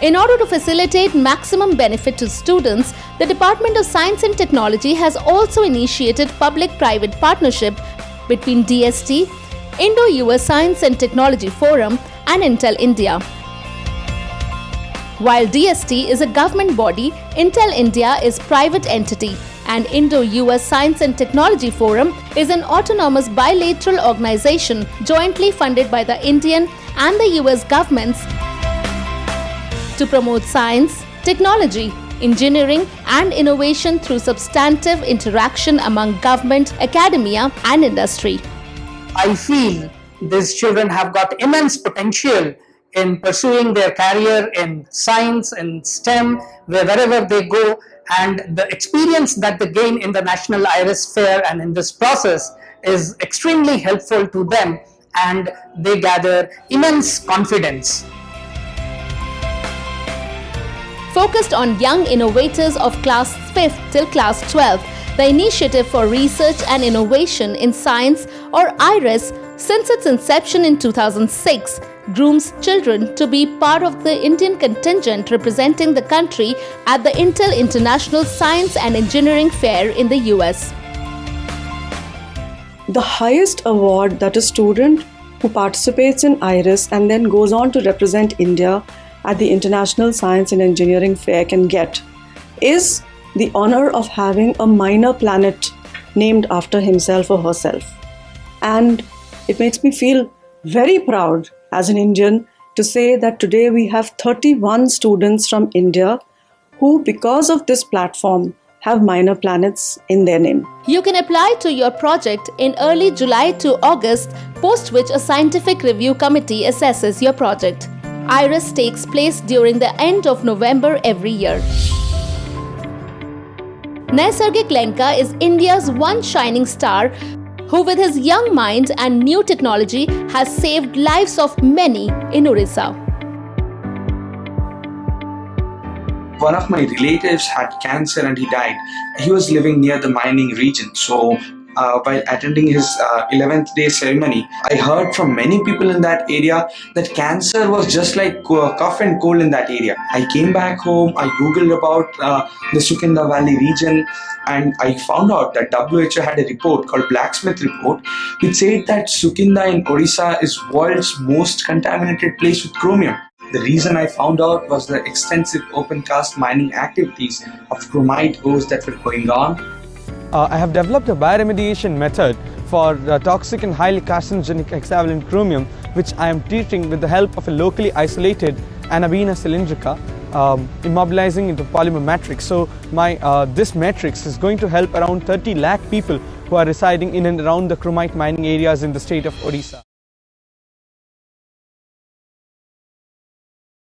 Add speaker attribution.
Speaker 1: In order to facilitate maximum benefit to students, the Department of Science and Technology has also initiated public-private partnership between DST, Indo-US Science and Technology Forum and Intel India. While DST is a government body, Intel India is private entity and Indo-US Science and Technology Forum is an autonomous bilateral organization jointly funded by the Indian and the US governments to promote science, technology, engineering and innovation through substantive interaction among government, academia and industry.
Speaker 2: I feel these children have got immense potential in pursuing their career in science and STEM, wherever they go, and the experience that they gain in the National Iris Fair and in this process is extremely helpful to them, and they gather immense confidence.
Speaker 1: Focused on young innovators of class 5th till class 12th, the Initiative for Research and Innovation in Science, or IRIS, since its inception in 2006, grooms children to be part of the Indian contingent representing the country at the Intel International Science and Engineering Fair in the US.
Speaker 3: The highest award that a student who participates in IRIS and then goes on to represent India at the International Science and Engineering Fair can get is the honor of having a minor planet named after himself or herself. And it makes me feel very proud as an Indian to say that today we have 31 students from India who, because of this platform, have minor planets in their name.
Speaker 1: You can apply to your project in early July to August, post which a scientific review committee assesses your project. IRIS takes place during the end of November every year. Naisargik Lenka is India's one shining star who, with his young mind and new technology, has saved lives of many in Orissa.
Speaker 4: One of my relatives had cancer and he died. He was living near the mining region. So while attending his 11th day ceremony, I heard from many people in that area that cancer was just like cough and cold in that area. I came back home, I googled about the Sukinda Valley region, and I found out that WHO had a report called Blacksmith Report, which said that Sukinda in Orissa is world's most contaminated place with chromium. The reason I found out was the extensive open cast mining activities of chromite ores that were going on.
Speaker 5: I have developed a bioremediation method for toxic and highly carcinogenic hexavalent chromium, which I am treating with the help of a locally isolated Anabina cylindrica, immobilizing into polymer matrix. So this matrix is going to help around 30 lakh people who are residing in and around the chromite mining areas in the state of Odisha.